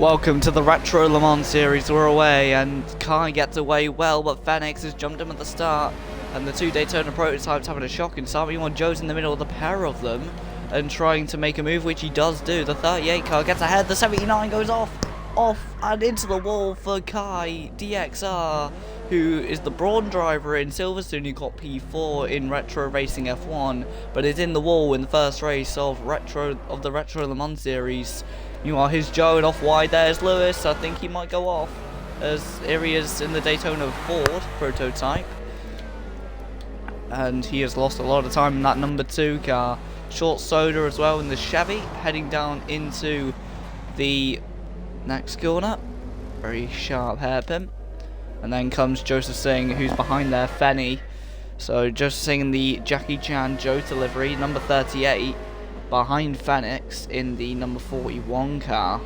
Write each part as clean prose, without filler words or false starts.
Welcome to the Retro Le Mans series. We're away and Kai gets away well, but Phoenix has jumped him at the start and the two Daytona prototypes having a shocking start. Meanwhile, Joe's in the middle of the pair of them and trying to make a move, which he does do. The 38 car gets ahead, the 79 goes off and into the wall for Kai DXR, who is the Brawn driver in Silverstone, who got P4 in Retro Racing F1, but is in the wall in the first race of the Retro Le Mans series. Meanwhile, here's Joe, and off wide there's Lewis. I think he might go off, as here he is in the Daytona Ford prototype. And he has lost a lot of time in that number 2 car. Short Soda as well in the Chevy, heading down into the next corner. Very sharp hairpin. And then comes Joseph Singh, who's behind there, Fenny. So Joseph Singh in the Jackie Chan Joe delivery, number 38. Behind Phoenix in the number 41 car,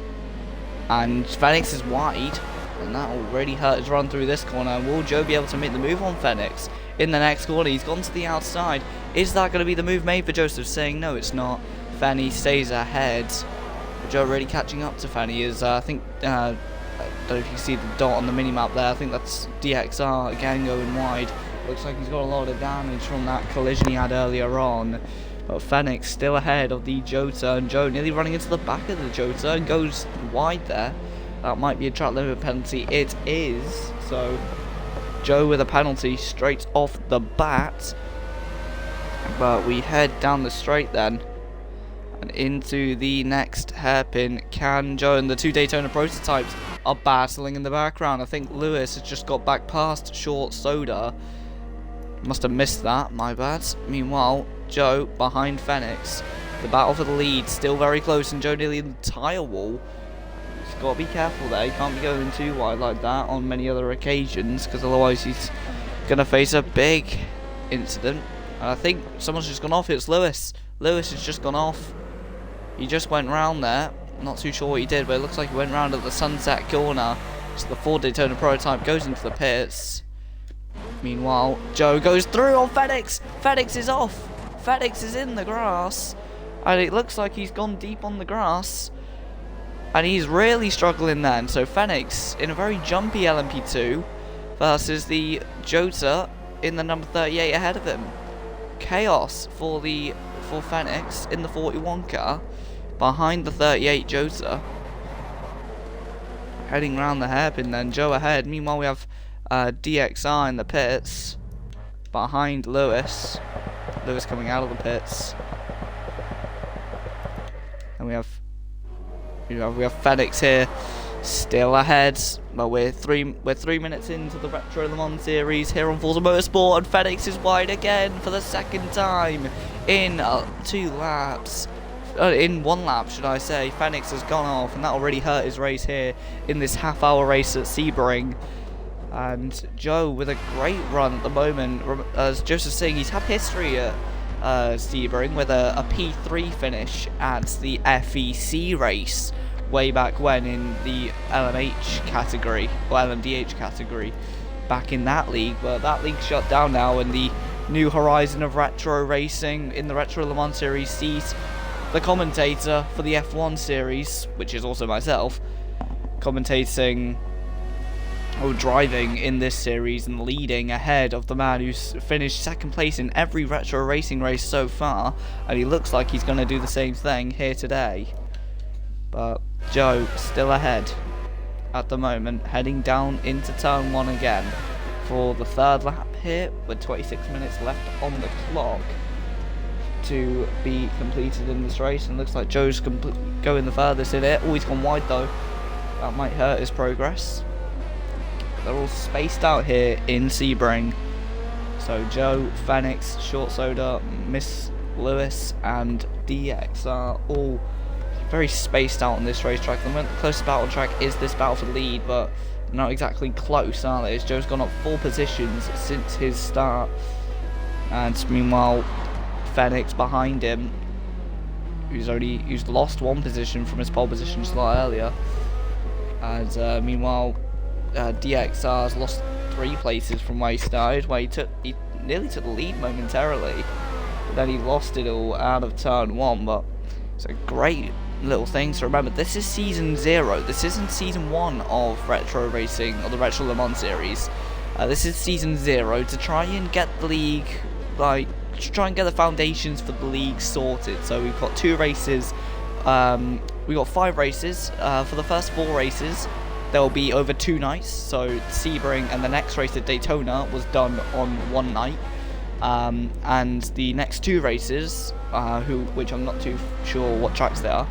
and Phoenix is wide, and that will really hurt his run through this corner. Will Joe be able to make the move on Phoenix in the next corner? He's gone to the outside. Is that going to be the move made for Joseph Singh? No, it's not. Fanny stays ahead. Joe really catching up to Fanny is, I think, I don't know if you see the dot on the mini-map there, I think that's DXR again going wide. Looks like he's got a lot of damage from that collision he had earlier on. But Phoenix still ahead of the Jota, and Joe nearly running into the back of the Jota and goes wide there. That might be a track limit penalty. It is. So Joe with a penalty straight off the bat. But we head down the straight then and into the next hairpin. Can Joe and the two Daytona prototypes are battling in the background. I think Lewis has just got back past Short Soda. Must have missed that, my bad. Meanwhile, Joe behind Phoenix. The battle for the lead still very close, and Joe nearly in the tyre wall. He's got to be careful there. He can't be going too wide like that on many other occasions, because otherwise he's going to face a big incident. And I think someone's just gone off. It's Lewis. Lewis has just gone off. He just went round there. I'm not too sure what he did, but it looks like he went round at the sunset corner. So the Ford Daytona prototype goes into the pits. Meanwhile, Joe goes through on Phoenix. Phoenix is off. Phoenix is in the grass. And it looks like he's gone deep on the grass. And he's really struggling then. So Phoenix in a very jumpy LMP2 versus the Jota in the number 38 ahead of him. Chaos for Phoenix in the 41 car behind the 38 Jota. Heading round the hairpin then, Joe ahead. Meanwhile, we have DXR in the pits behind Lewis. Lewis coming out of the pits, and we have Phoenix here still ahead. But we're three minutes into the Retro Le Mans series here on Forza Motorsport, and Phoenix is wide again for the second time in 2 laps. In 1 lap, should I say. Phoenix has gone off, and that already hurt his race here in this half-hour race at Sebring. And Joe with a great run at the moment. As Joseph Singh, he's had history at Sebring with a P3 finish at the FEC race way back when in the LMH category, or LMDH category, back in that league. But that league's shut down now, and the new horizon of retro racing in the Retro Le Mans series sees the commentator for the F1 series, which is also myself, commentating or driving in this series and leading ahead of the man who's finished second place in every retro racing race so far, and he looks like he's going to do the same thing here today. But Joe still ahead at the moment, heading down into turn 1 again for the 3rd lap here with 26 minutes left on the clock to be completed in this race, and looks like Joe's going the furthest in it. Oh, he's gone wide though. That might hurt his progress. They're all spaced out here in Sebring. So Joe, Phoenix, Short Soda, Miss Lewis and DX are all very spaced out on this racetrack. The closest battle track is this battle for the lead, but not exactly close, are they? As Joe's gone up 4 positions since his start. And meanwhile, Phoenix behind him, who's lost 1 position from his pole position slot earlier. And meanwhile, DXR's lost 3 places from where he started, where he nearly took the lead momentarily, but then he lost it all out of turn 1. But it's a great little things to remember. This is season 0. This isn't season 1 of Retro Racing or the Retro Le Mans series. This is season 0 to try and get the league, like, to try and get the foundations for the league sorted. So we've got 2 races. We've got 5 races. For the first 4 races, there will be over 2 nights. So Sebring and the next race at Daytona was done on 1 night. And the next 2 races, which I'm not too sure what tracks they are,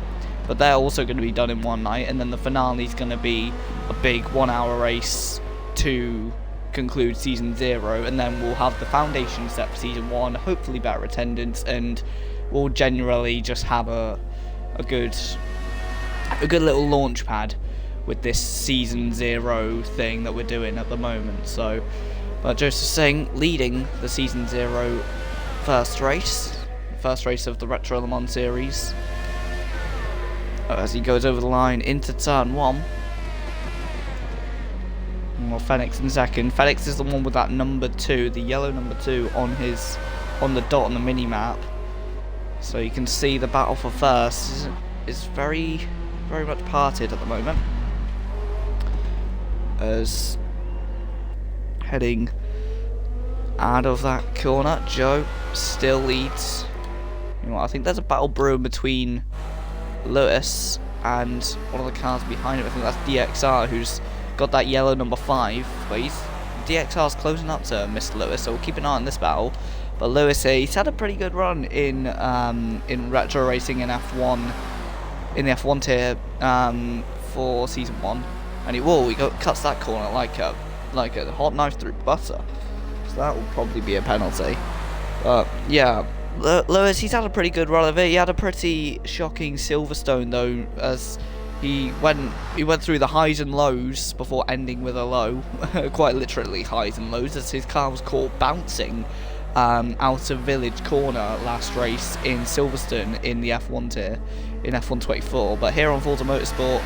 but they're also going to be done in 1 night. And then the finale is going to be a big 1-hour race to conclude season 0, and then we'll have the foundation set for season 1, hopefully better attendance, and we'll generally just have a good little launch pad with this season 0 thing that we're doing at the moment. So, but Joseph Singh leading the season 0 first race of the Retro Le Mans series, as he goes over the line into turn 1. Well, Fenix in second. Fenix is the one with that number 2, the yellow number 2 on the dot on the mini map. So you can see the battle for first is very, very much parted at the moment. As heading out of that corner, Joe still leads. You know what, I think there's a battle brewing between Lewis and one of the cars behind him. I think that's DXR, who's got that yellow number 5, but DXR's closing up to Mr. Lewis, so we'll keep an eye on this battle. But Lewis, he's had a pretty good run in retro racing in F1, in the F1 tier for season 1, and he cuts that corner like a hot knife through butter. So that will probably be a penalty. But yeah, Lewis, he's had a pretty good run of it. He had a pretty shocking Silverstone though, as he went through the highs and lows before ending with a low, quite literally highs and lows, as his car was caught bouncing out of Village Corner last race in Silverstone in the F1 tier, in F1 24. But here on Forza Motorsport,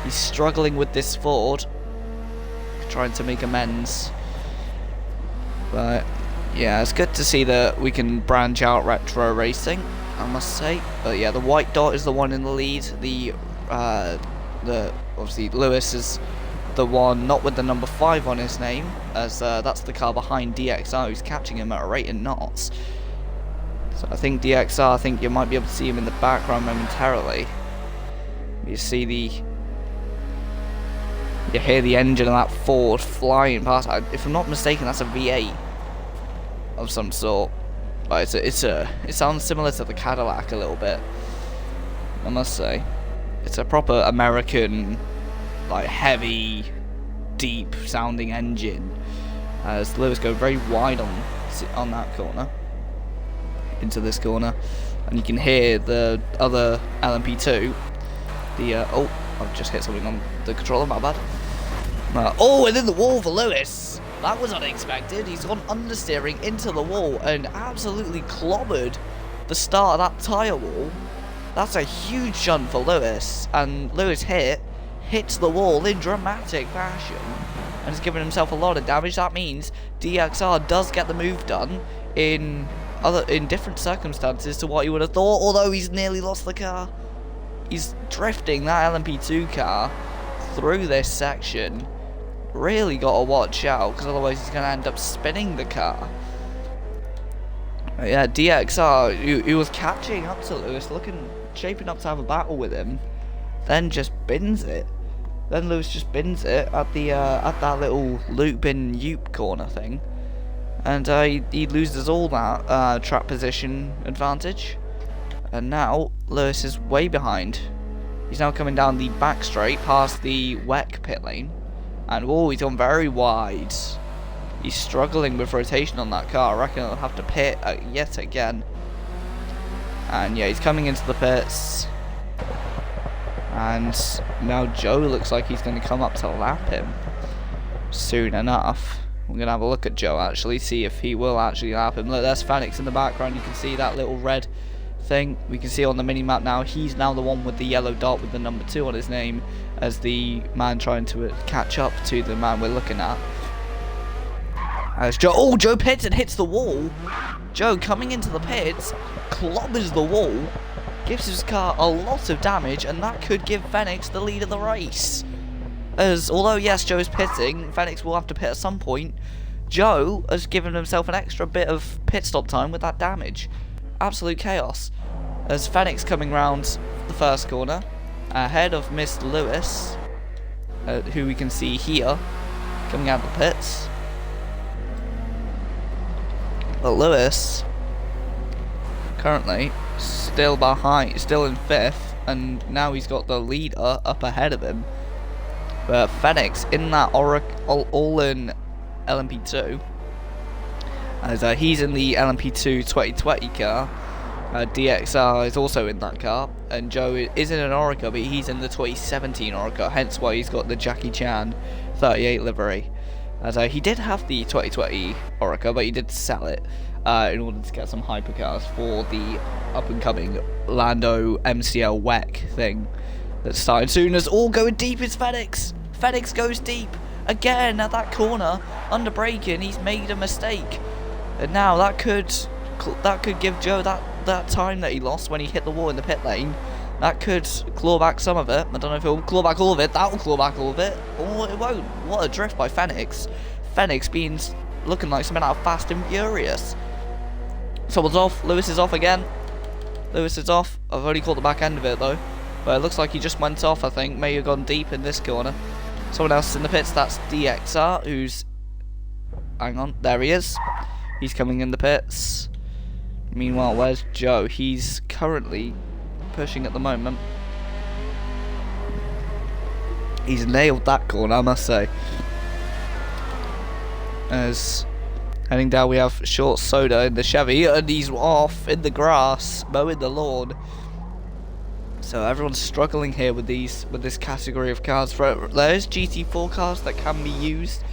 he's struggling with this Ford, trying to make amends. But yeah, it's good to see that we can branch out retro racing, I must say. But yeah, the white dot is the one in the lead. Obviously Lewis is the one not with the number 5 on his name, as that's the car behind DXR, who's catching him at a rate in knots. So I think DXR, I think you might be able to see him in the background momentarily. You hear the engine of that Ford flying past. If I'm not mistaken, that's a V8 of some sort. But it sounds similar to the Cadillac a little bit, I must say. It's a proper American, like, heavy, deep sounding engine, as Lewis go very wide on that corner into this corner, and you can hear the other LMP2. Oh, I've just hit something on the controller, my bad. Oh, and in the wall for Lewis. That was unexpected. He's gone understeering into the wall and absolutely clobbered the start of that tyre wall. That's a huge shunt for Lewis, and Lewis hits the wall in dramatic fashion and has given himself a lot of damage. That means DXR does get the move done in different circumstances to what you would have thought, although he's nearly lost the car. He's drifting that LMP2 car through this section. Really got to watch out, because otherwise he's going to end up spinning the car. Yeah, DXR, he was catching up to Lewis, shaping up to have a battle with him, then just bins it. Then Lewis just bins it at that little loop in Yoop corner thing, and he loses all that track position advantage. And now Lewis is way behind. He's now coming down the back straight past the WEC pit lane, and he's gone very wide. He's struggling with rotation on that car. I reckon he'll have to pit yet again. And yeah, he's coming into the pits. And now Joe looks like he's going to come up to lap him soon enough. We're going to have a look at Joe, actually, see if he will actually lap him. Look, there's Fenix in the background. You can see that little red thing. We can see on the mini-map now, he's now the one with the yellow dot with the number 2 on his name, as the man trying to catch up to the man we're looking at. As Joe pits and hits the wall. Joe coming into the pits, clobbers the wall, gives his car a lot of damage, and that could give Fenix the lead of the race. As, although yes, Joe is pitting, Fenix will have to pit at some point. Joe has given himself an extra bit of pit stop time with that damage. Absolute chaos. As Fenix coming round the first corner, ahead of Miss Lewis, who we can see here, coming out of the pits. But Lewis, currently, still behind, still in 5th, and now he's got the leader up ahead of him. But Fenix in that all-in LMP2, as he's in the LMP2 2020 car. DXR is also in that car, and Joe is in an Orica, but he's in the 2017 Orica, hence why he's got the Jackie Chan 38 livery. As he did have the 2020 Orica, but he did sell it in order to get some hypercars for the up-and-coming Lando MCL WEC thing that's starting soon. As all going deep is Fenix. Fenix goes deep again at that corner under braking. He's made a mistake, and now that could give Joe that time that he lost when he hit the wall in the pit lane. That could claw back some of it. I don't know if it'll claw back all of it. That'll claw back all of it, or it won't. What a drift by Fenix. Fenix being looking like something out of Fast and Furious. Someone's off. Lewis is off again. Lewis is off. I've only caught the back end of it though, but it looks like he just went off. I think may have gone deep in this corner. Someone else in the pits. That's DXR, who's, hang on, there he is. He's coming in the pits. Meanwhile, where's Joe? He's currently pushing at the moment. He's nailed that corner, I must say. As heading down, we have Short Soda in the Chevy, and he's off in the grass, mowing the lawn. So everyone's struggling here with this category of cars. There's GT4 cars that can be used,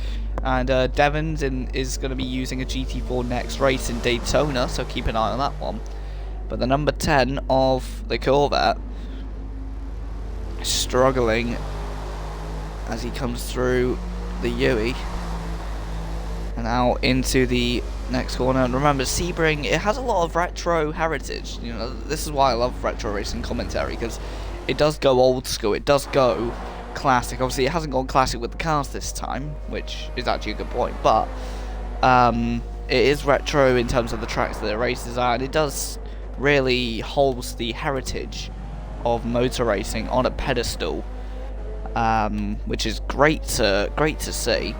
and Devon's is going to be using a GT4 next race in Daytona, so keep an eye on that one. But the number 10 of the Corvette is struggling as he comes through the Yui and out into the next corner. And remember, Sebring, it has a lot of retro heritage. You know, this is why I love retro racing commentary, because it does go old school, it does go classic. Obviously it hasn't gone classic with the cars this time, which is actually a good point, but it is retro in terms of the tracks that it races at, and it does really holds the heritage of motor racing on a pedestal, which is great to see.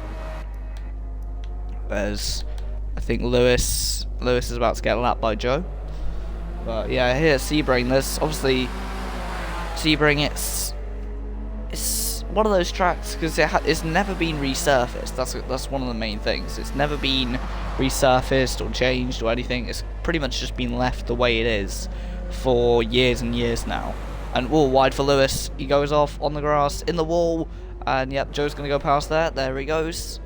As I think Lewis is about to get lapped by Joe. But yeah, here at Sebring, there's obviously Sebring. It's one of those tracks because it's never been resurfaced. That's one of the main things. It's never been resurfaced or changed or anything. It's pretty much just been left the way it is for years and years now. And wide for Lewis. He goes off on the grass in the wall, and yep, Joe's gonna go past there. There he goes.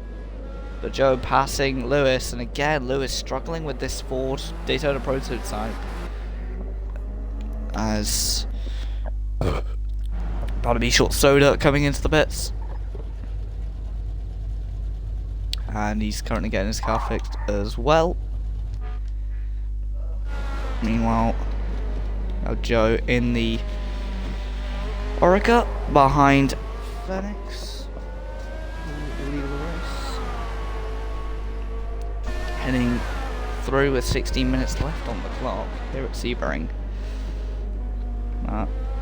But Joe passing Lewis, and again Lewis struggling with this Ford Daytona prototype. As about to be Short Soda coming into the pits, and he's currently getting his car fixed as well. Meanwhile, now Joe in the Orica behind Fenix. Heading through with 16 minutes left on the clock here at Sebring.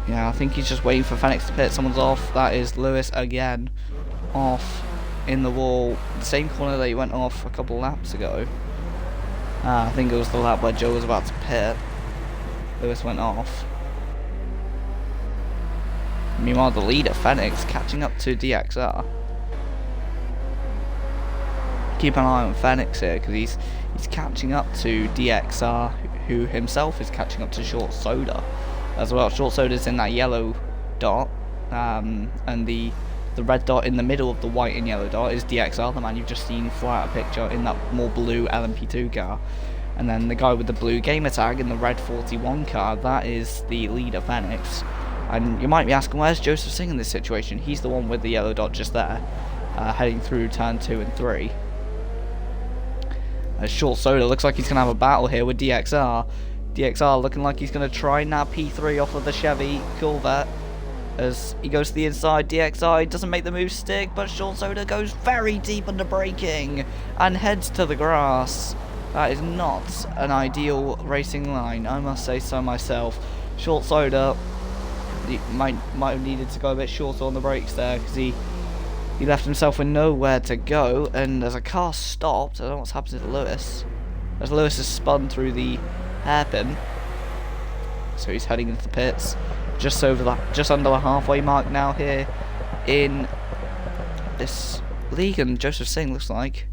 Yeah, I think he's just waiting for Fenix to pit. Someone's off. That is Lewis again, off in the wall. The same corner that he went off a couple laps ago. I think it was the lap where Joe was about to pit. Lewis went off. Meanwhile, the leader, Fenix, catching up to DXR. Keep an eye on Fenix here, because he's catching up to DXR, who himself is catching up to Short Soda as well. Short Soda's in that yellow dot, and the red dot in the middle of the white and yellow dot is DXR, the man you've just seen fly out a picture in that more blue LMP2 car. And then the guy with the blue gamer tag in the red 41 car, that is the leader, Fenix. And you might be asking, where's Joseph Singh in this situation? He's the one with the yellow dot just there, heading through turn 2 and 3. Short Soda looks like he's going to have a battle here with DXR. DXR looking like he's going to try now P3 off of the Chevy Corvette. As he goes to the inside, DXI doesn't make the move stick, but Short Soda goes very deep under braking and heads to the grass. That is not an ideal racing line, I must say so myself. Short Soda he might have needed to go a bit shorter on the brakes there, because he left himself with nowhere to go, and as a car stopped, I don't know what's happened to Lewis, as Lewis has spun through the hairpin, so he's heading into the pits. Just under the halfway mark now here in this league, and Joseph Singh looks like,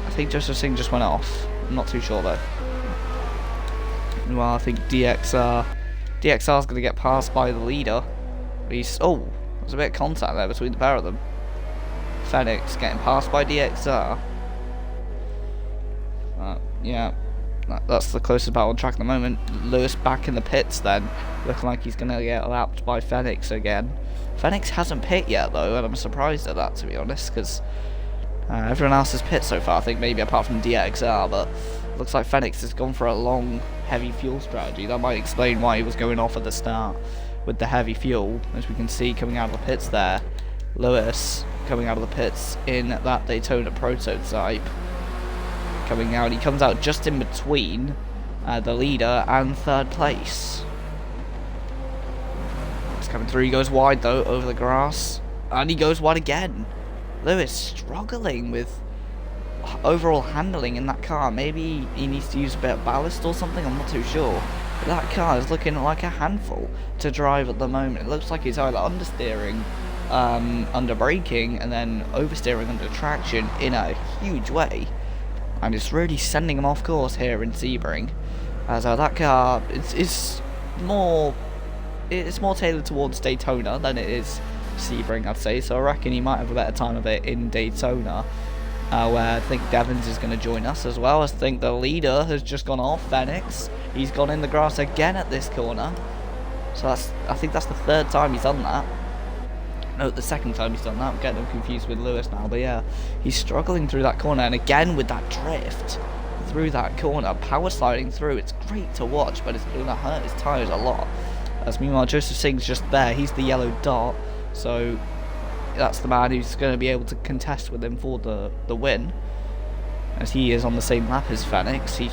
I think Joseph Singh just went off. I'm not too sure though. Well, I think DXR's going to get passed by the leader. Oh, there's a bit of contact there between the pair of them. Fenix getting passed by DXR. Yeah. That's the closest battle on track at the moment. Lewis back in the pits then, looking like he's going to get lapped by Fenix again. Fenix hasn't pit yet though, and I'm surprised at that, to be honest, because everyone else has pit so far, I think, maybe apart from DXR, but looks like Fenix has gone for a long, heavy fuel strategy. That might explain why he was going off at the start with the heavy fuel, as we can see coming out of the pits there. Lewis coming out of the pits in that Daytona prototype. Coming out, he comes out just in between the leader and third place. It's coming through, he goes wide though over the grass, and he goes wide again. Lewis struggling with overall handling in that car. Maybe he needs to use a bit of ballast or something, I'm not too sure. But that car is looking like a handful to drive at the moment. It looks like he's either understeering, under braking, and then oversteering under traction in a huge way. And it's really sending him off course here in Sebring, as that car is more tailored towards Daytona than it is Sebring, I'd say. So I reckon he might have a better time of it in Daytona, where I think Devons is going to join us as well. I think the leader has just gone off, Fenix. He's gone in the grass again at this corner. So I think that's the third time he's done that. No, the second time he's done that. I'm getting them confused with Lewis now, but yeah, he's struggling through that corner, and again with that drift through that corner, power sliding through. It's great to watch, but it's going to hurt his tyres a lot. As meanwhile, Joseph Singh's just there. He's the yellow dot, so that's the man who's going to be able to contest with him for the win, as he is on the same lap as Fenix. He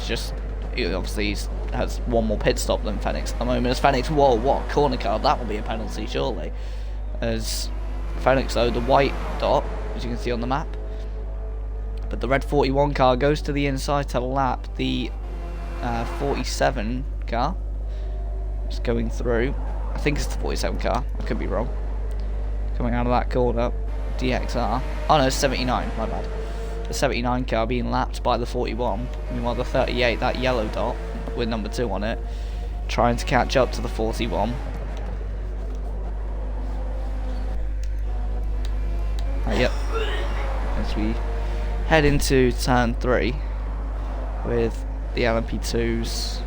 obviously has one more pit stop than Fenix at the moment. As Fenix, whoa, what corner card? That will be a penalty surely. As Fenix though, the white dot, as you can see on the map, but the red 41 car goes to the inside to lap the 47 car. It's going through. I think it's the 47 car, I could be wrong. Coming out of that corner, DXR. Oh no, it's 79, my bad. The 79 car being lapped by the 41. Meanwhile, the 38, that yellow dot with number 2 on it, trying to catch up to the 41. Yep. As we head into turn 3 with the LMP2s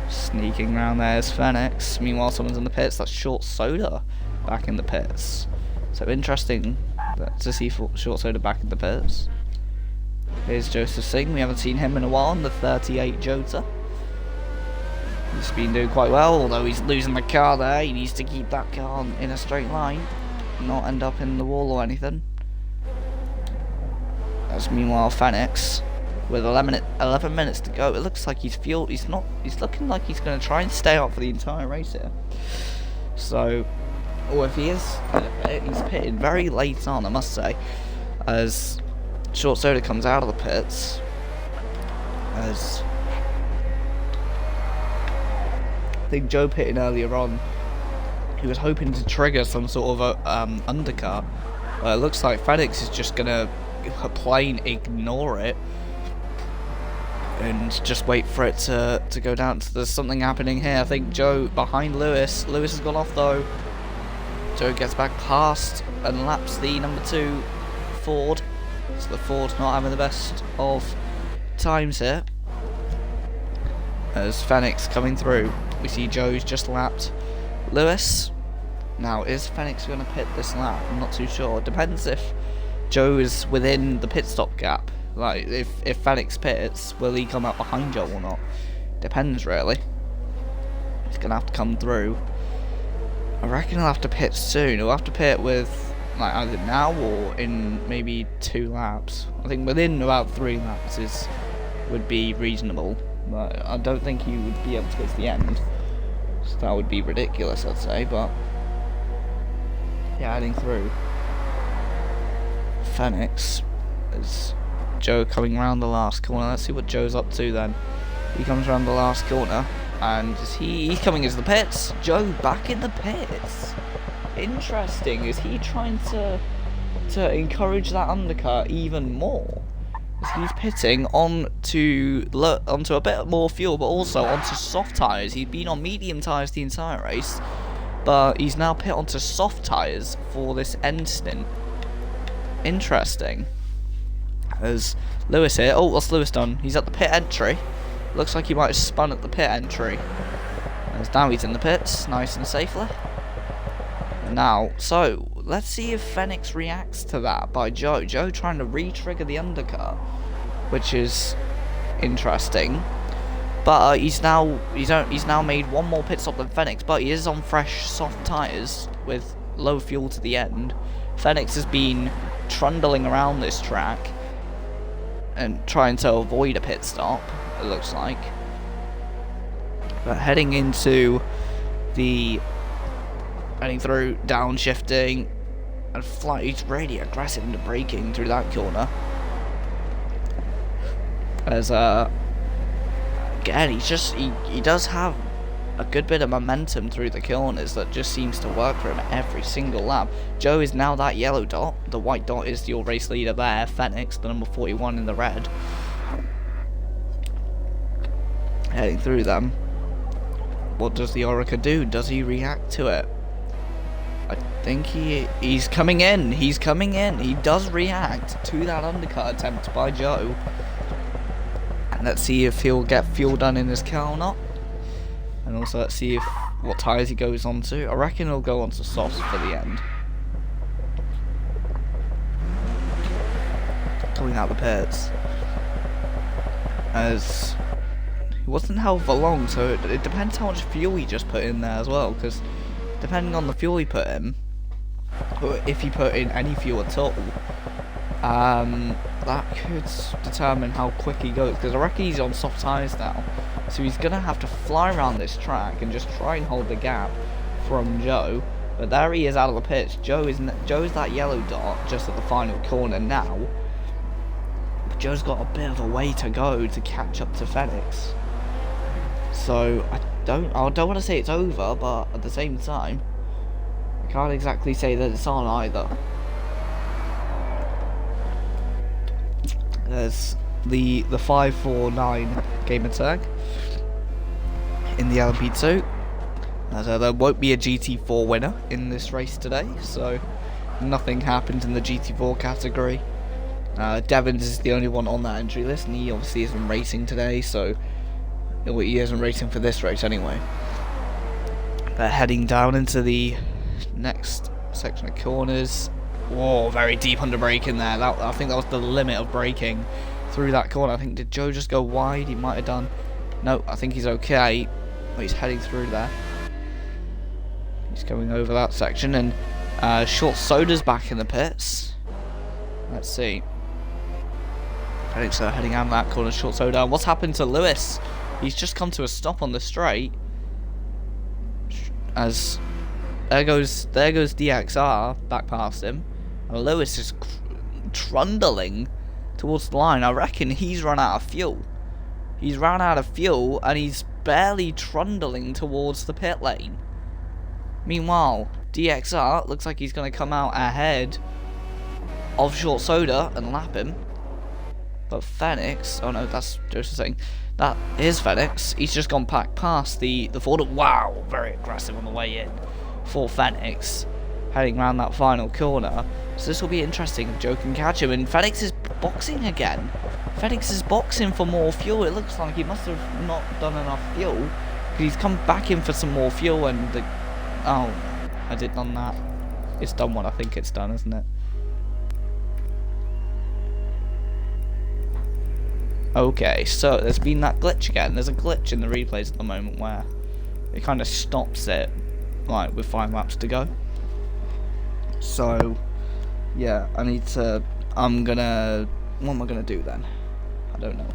sneaking around there as Fenix. Meanwhile, someone's in the pits. That's Short Soda back in the pits. So interesting to see Short Soda back in the pits. Here's Joseph Singh. We haven't seen him in a while in the 38 Jota. He's been doing quite well, although he's losing the car there. He needs to keep that car in a straight line, not end up in the wall or anything. As meanwhile, Fenix, with 11 minutes to go, it looks like he's fueled. He's looking like he's going to try and stay out for the entire race here. So, or if he is, he's pitting very late on, I must say, as Short Soda comes out of the pits. As I think Joe pitted earlier on, he was hoping to trigger some sort of a undercut. It looks like Fenix is just gonna plain ignore it and just wait for it to go down. So there's something happening here. I think Joe behind Lewis. Lewis has gone off though. Joe gets back past and laps the number 2 Ford. So the Ford's not having the best of times here. As Fenix coming through, we see Joe's just lapped Lewis. Now, is Fenix going to pit this lap? I'm not too sure. It depends if Joe is within the pit stop gap. Like, if Fenix pits, will he come out behind Joe or not? Depends, really. He's going to have to come through. I reckon he'll have to pit soon. He'll have to pit with, like, either now or in maybe 2 laps. I think within about 3 laps would be reasonable. But I don't think he would be able to get to the end. So that would be ridiculous, I'd say, but... yeah, heading through. Phoenix is Joe coming around the last corner. Let's see what Joe's up to then. He comes around the last corner, and he's coming into the pits. Joe back in the pits. Interesting. Is he trying to encourage that undercut even more? As he's pitting onto a bit more fuel, but also onto soft tyres. He'd been on medium tyres the entire race, but he's now pit onto soft tyres for this end stint. Interesting. As Lewis here. Oh, what's Lewis done? He's at the pit entry. Looks like he might have spun at the pit entry. As now he's in the pits, nice and safely. Now, so let's see if Phoenix reacts to that by Joe. Joe trying to re-trigger the undercut, which is interesting. But he's now made 1 more pit stop than Phoenix, but he is on fresh soft tyres with low fuel to the end. Phoenix has been trundling around this track and trying to avoid a pit stop, it looks like. But heading through downshifting and he's really aggressive into braking through that corner. As again, he does have a good bit of momentum through the corners that just seems to work for him every single lap. Joe is now that yellow dot. The white dot is your race leader there, Phoenix, the number 41 in the red. Heading through them. What does the Orica do? Does he react to it? I think he's coming in. He's coming in. He does react to that undercut attempt by Joe. And let's see if he'll get fuel done in his car or not. And also let's see what tyres he goes on to. I reckon he'll go on to softs for the end. Coming out the pits. As he wasn't held for long, so it depends how much fuel he just put in there as well, because depending on the fuel he put in, or if he put in any fuel at all, that could determine how quick he goes, because I reckon he's on soft tyres now. So he's going to have to fly around this track and just try and hold the gap from Joe. But there he is out of the pits. Joe is that yellow dot just at the final corner now. But Joe's got a bit of a way to go to catch up to Phoenix. So I don't want to say it's over, but at the same time, I can't exactly say that it's on either. There's the 549 gamer tag in the LMP2. As there won't be a GT4 winner in this race today, so nothing happened in the GT4 category. Devins is the only one on that entry list, and he obviously isn't racing today, so he isn't racing for this race anyway. But heading down into the next section of corners. Whoa, very deep under braking there. I think that was the limit of braking through that corner. I think, did Joe just go wide? He might have done. No, I think he's okay. But he's heading through there. He's going over that section, and Short Soda's back in the pits. Let's see. Heading out that corner, Short Soda. What's happened to Lewis? He's just come to a stop on the straight. As there goes DXR back past him, and Lewis is trundling towards the line. I reckon he's run out of fuel. He's run out of fuel, and he's barely trundling towards the pit lane. Meanwhile, DXR looks like he's going to come out ahead of Short Soda and lap him. But Phoenix, oh no, that's Joseph saying, that is Phoenix. He's just gone back past the Ford. Wow, very aggressive on the way in for Phoenix, heading around that final corner. So this will be interesting if Joe can catch him. And Phoenix is boxing again. Phoenix is boxing for more fuel. It looks like he must have not done enough fuel. He's come back in for some more fuel, and oh, I did done that. It's done what I think it's done, isn't it? Okay, so there's been that glitch again. There's a glitch in the replays at the moment where it kind of stops it, like, with 5 laps to go. So, yeah, what am I gonna do then? I don't know.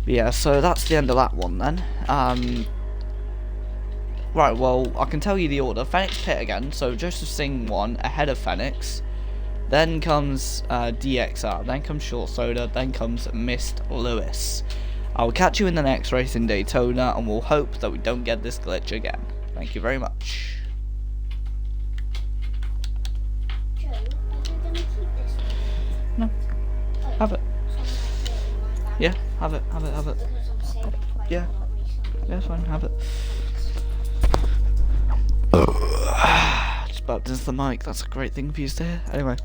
Yeah, so that's the end of that one then. Right, well, I can tell you the order. Phoenix Pit again, so Joseph Singh 1 ahead of Phoenix. Then comes DXR, then comes Short Soda, then comes Mist Lewis. I'll catch you in the next race in Daytona, and we'll hope that we don't get this glitch again. Thank you very much. Joe, are you going to keep this one? No. Oh, Have it. so I'm Yeah, have it. because I'm saying quite Yeah. a lot recently. Yeah, it's fine, have it. Just about into the mic, that's a great thing for you to hear. Anyway.